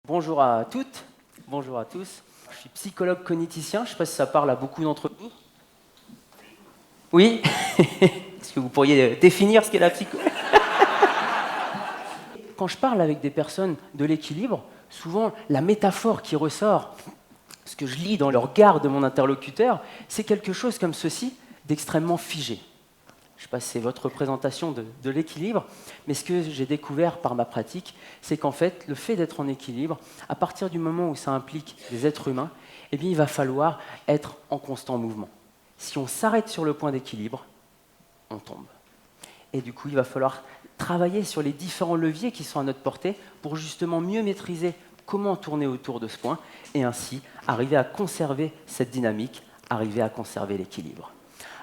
Bonjour à toutes, bonjour à tous. Je suis psychologue cogniticien, je ne sais pas si ça parle à beaucoup d'entre vous. Oui. Est-ce que vous pourriez définir ce qu'est la psycho? Quand je parle avec des personnes de l'équilibre, souvent la métaphore qui ressort, ce que je lis dans le regard de mon interlocuteur, c'est quelque chose comme ceci, d'extrêmement figé. Je ne sais pas si c'est votre représentation de l'équilibre, mais ce que j'ai découvert par ma pratique, c'est qu'en fait, le fait d'être en équilibre, à partir du moment où ça implique des êtres humains, eh bien, il va falloir être en constant mouvement. Si on s'arrête sur le point d'équilibre, on tombe. Et du coup, il va falloir travailler sur les différents leviers qui sont à notre portée pour justement mieux maîtriser comment tourner autour de ce point et ainsi arriver à conserver cette dynamique, arriver à conserver l'équilibre.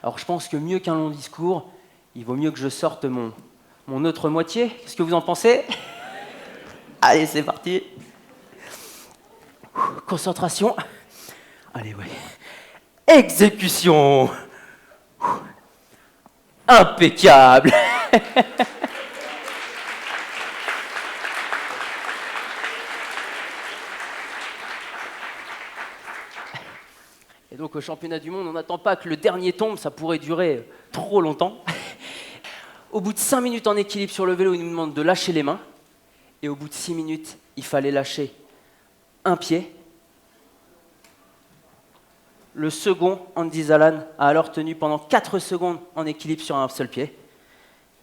Alors je pense que mieux qu'un long discours, il vaut mieux que je sorte mon autre moitié. Qu'est-ce que vous en pensez? Allez, c'est parti. Concentration. Allez, ouais. Exécution. Impeccable. Et donc au championnat du monde, on n'attend pas que le dernier tombe, ça pourrait durer trop longtemps. Au bout de 5 minutes en équilibre sur le vélo, il nous demande de lâcher les mains. Et au bout de 6 minutes, il fallait lâcher un pied. Le second, Andy Zalan, a alors tenu pendant 4 secondes en équilibre sur un seul pied.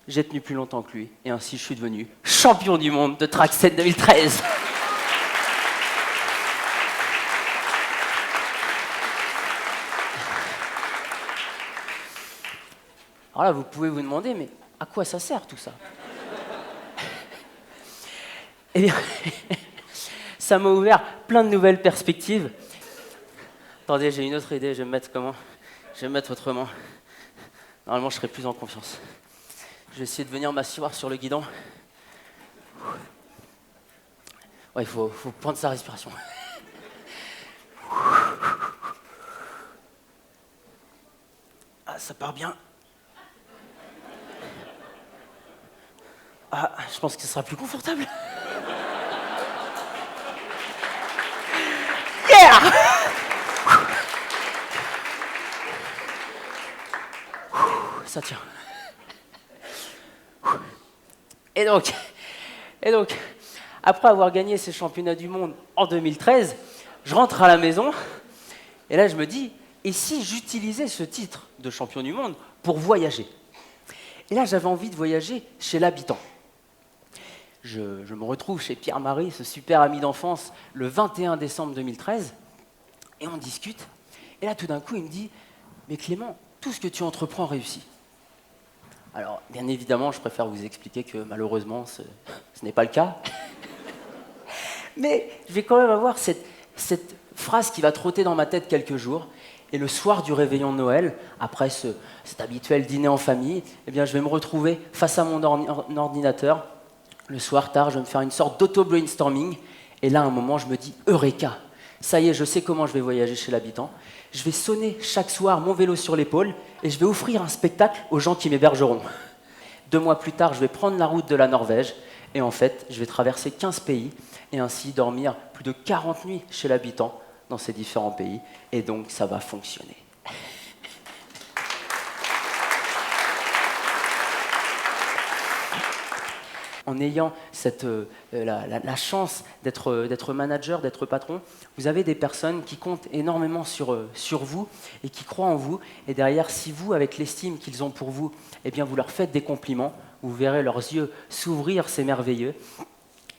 J'ai tenu plus longtemps que lui, et ainsi je suis devenu champion du monde de Track 7 2013. Alors là, vous pouvez vous demander, mais à quoi ça sert tout ça? Eh bien, ça m'a ouvert plein de nouvelles perspectives. Attendez, j'ai une autre idée, je vais me mettre comment? Je vais me mettre autrement. Normalement, je serai plus en confiance. Je vais essayer de venir m'asseoir sur le guidon. Ouais, il faut prendre sa respiration. Ah, ça part bien. Ah, je pense que ce sera plus confortable. Yeah! Ça tient. Et donc, après avoir gagné ces championnats du monde en 2013, je rentre à la maison, et là je me dis, et si j'utilisais ce titre de champion du monde pour voyager? Et là j'avais envie de voyager chez l'habitant. Je me retrouve chez Pierre-Marie, ce super ami d'enfance, le 21 décembre 2013, et on discute. Et là, tout d'un coup, il me dit « Mais Clément, tout ce que tu entreprends réussit. » Alors, bien évidemment, je préfère vous expliquer que malheureusement, ce n'est pas le cas. Mais je vais quand même avoir cette phrase qui va trotter dans ma tête quelques jours. Et le soir du réveillon de Noël, après cet habituel dîner en famille, eh bien, je vais me retrouver face à mon ordinateur. Le soir, tard, je vais me faire une sorte d'auto-brainstorming. Et là, à un moment, je me dis « Eureka !» Ça y est, je sais comment je vais voyager chez l'habitant. Je vais sonner chaque soir mon vélo sur l'épaule et je vais offrir un spectacle aux gens qui m'hébergeront. 2 mois plus tard, je vais prendre la route de la Norvège et en fait, je vais traverser 15 pays et ainsi dormir plus de 40 nuits chez l'habitant dans ces différents pays. Et donc, ça va fonctionner. En ayant la chance d'être manager, d'être patron, vous avez des personnes qui comptent énormément sur vous et qui croient en vous. Et derrière, si vous, avec l'estime qu'ils ont pour vous, eh bien, vous leur faites des compliments, vous verrez leurs yeux s'ouvrir, c'est merveilleux.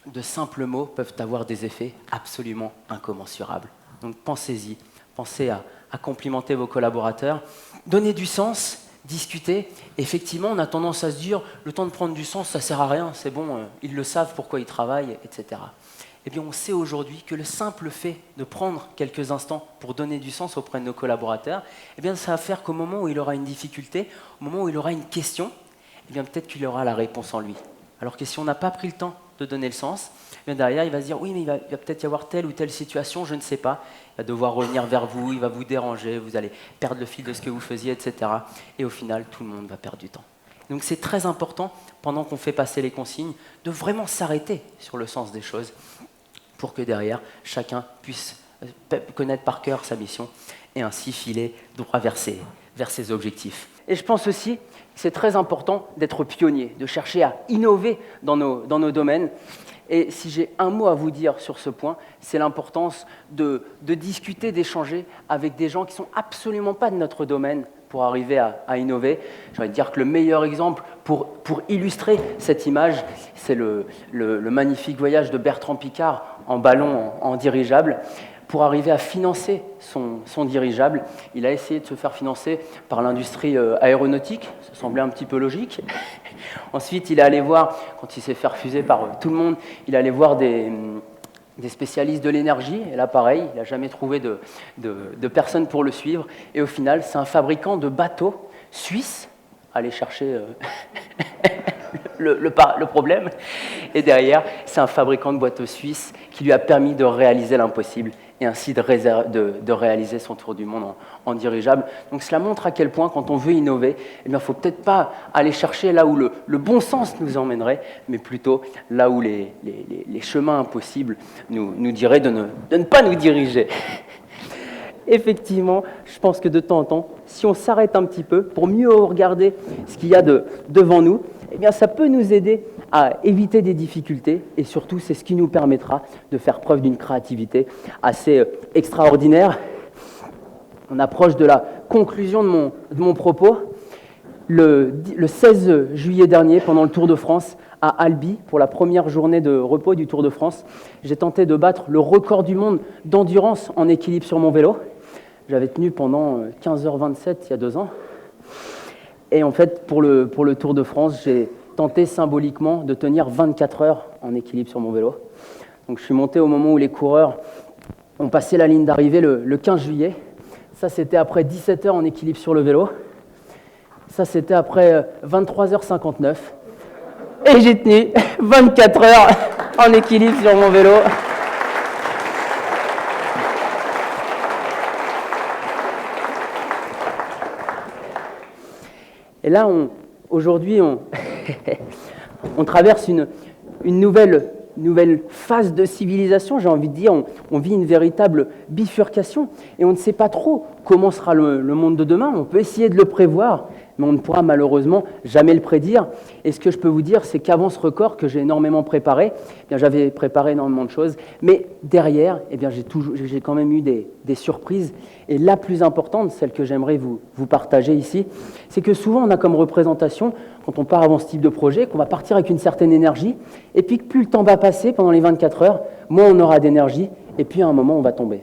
De simples mots peuvent avoir des effets absolument incommensurables. Donc pensez-y, pensez à complimenter vos collaborateurs. Donnez du sens. Discuter, effectivement, on a tendance à se dire le temps de prendre du sens, ça ne sert à rien, c'est bon, ils le savent pourquoi ils travaillent, etc. Eh bien, on sait aujourd'hui que le simple fait de prendre quelques instants pour donner du sens auprès de nos collaborateurs, eh bien, ça va faire qu'au moment où il aura une difficulté, au moment où il aura une question, eh bien, peut-être qu'il aura la réponse en lui. Alors que si on n'a pas pris le temps de donner le sens, eh bien derrière, il va se dire oui, mais il va peut-être y avoir telle ou telle situation, je ne sais pas. Il va devoir revenir vers vous, il va vous déranger, vous allez perdre le fil de ce que vous faisiez, etc. Et au final, tout le monde va perdre du temps. Donc c'est très important, pendant qu'on fait passer les consignes, de vraiment s'arrêter sur le sens des choses pour que derrière, chacun puisse connaître par cœur sa mission et ainsi filer droit vers ses objectifs. Et je pense aussi que c'est très important d'être pionnier, de chercher à innover dans nos domaines. Et si j'ai un mot à vous dire sur ce point, c'est l'importance de discuter, d'échanger avec des gens qui ne sont absolument pas de notre domaine pour arriver à innover. J'ai envie de dire que le meilleur exemple pour illustrer cette image, c'est le magnifique voyage de Bertrand Piccard en ballon, en dirigeable. Pour arriver à financer son dirigeable, il a essayé de se faire financer par l'industrie aéronautique, ça semblait un petit peu logique. Ensuite, il est allé voir, quand il s'est fait refuser par tout le monde, il est allé voir des spécialistes de l'énergie, et là pareil, il n'a jamais trouvé de personne pour le suivre, et au final, c'est un fabricant de bateaux suisse, aller chercher le problème, et derrière, c'est un fabricant de bateaux suisse qui lui a permis de réaliser l'impossible, et ainsi de réaliser son tour du monde en dirigeable. Donc cela montre à quel point, quand on veut innover, il ne faut peut-être pas aller chercher là où le bon sens nous emmènerait, mais plutôt là où les chemins impossibles nous diraient de ne pas nous diriger. Effectivement, je pense que de temps en temps, si on s'arrête un petit peu pour mieux regarder ce qu'il y a devant nous, eh bien, ça peut nous aider à éviter des difficultés et surtout, c'est ce qui nous permettra de faire preuve d'une créativité assez extraordinaire. On approche de la conclusion de mon propos. Le 16 juillet dernier, pendant le Tour de France, à Albi, pour la première journée de repos du Tour de France, j'ai tenté de battre le record du monde d'endurance en équilibre sur mon vélo. J'avais tenu pendant 15h27 il y a 2 ans. Et en fait, pour le Tour de France, j'ai tenté symboliquement de tenir 24 heures en équilibre sur mon vélo. Donc je suis monté au moment où les coureurs ont passé la ligne d'arrivée le 15 juillet. Ça, c'était après 17 heures en équilibre sur le vélo. Ça, c'était après 23h59. Et j'ai tenu 24 heures en équilibre sur mon vélo. Et là, aujourd'hui, on traverse une nouvelle phase de civilisation, j'ai envie de dire. On vit une véritable bifurcation et on ne sait pas trop comment sera le monde de demain. On peut essayer de le prévoir, mais on ne pourra malheureusement jamais le prédire. Et ce que je peux vous dire, c'est qu'avant ce record que j'ai énormément préparé, eh bien, j'avais préparé énormément de choses, mais derrière, eh bien, j'ai quand même eu des surprises. Et la plus importante, celle que j'aimerais vous partager ici, c'est que souvent on a comme représentation, quand on part avant ce type de projet, qu'on va partir avec une certaine énergie, et puis que plus le temps va passer pendant les 24 heures, moins on aura d'énergie, et puis à un moment on va tomber.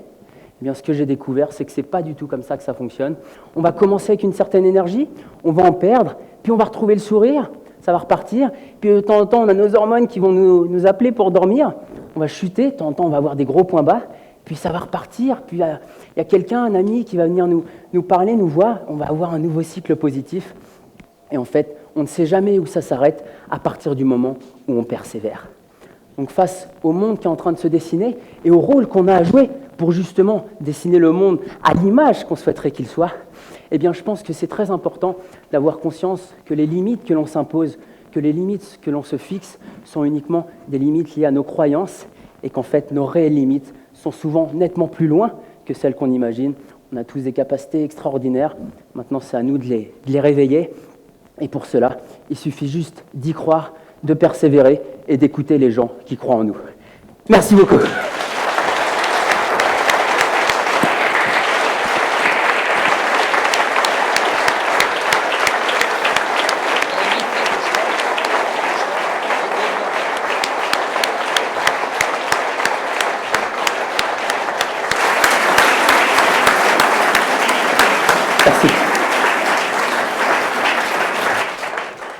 Eh bien, ce que j'ai découvert, c'est que ce n'est pas du tout comme ça que ça fonctionne. On va commencer avec une certaine énergie, on va en perdre, puis on va retrouver le sourire, ça va repartir, puis de temps en temps, on a nos hormones qui vont nous appeler pour dormir, on va chuter, de temps en temps, on va avoir des gros points bas, puis ça va repartir, puis il y a quelqu'un, un ami qui va venir nous parler, nous voir, on va avoir un nouveau cycle positif. Et en fait, on ne sait jamais où ça s'arrête à partir du moment où on persévère. Donc face au monde qui est en train de se dessiner et au rôle qu'on a à jouer pour justement dessiner le monde à l'image qu'on souhaiterait qu'il soit, eh bien je pense que c'est très important d'avoir conscience que les limites que l'on s'impose, que les limites que l'on se fixe sont uniquement des limites liées à nos croyances et qu'en fait nos réelles limites sont souvent nettement plus loin que celles qu'on imagine. On a tous des capacités extraordinaires, maintenant c'est à nous de les réveiller et pour cela, il suffit juste d'y croire, de persévérer et d'écouter les gens qui croient en nous. Merci beaucoup. Merci.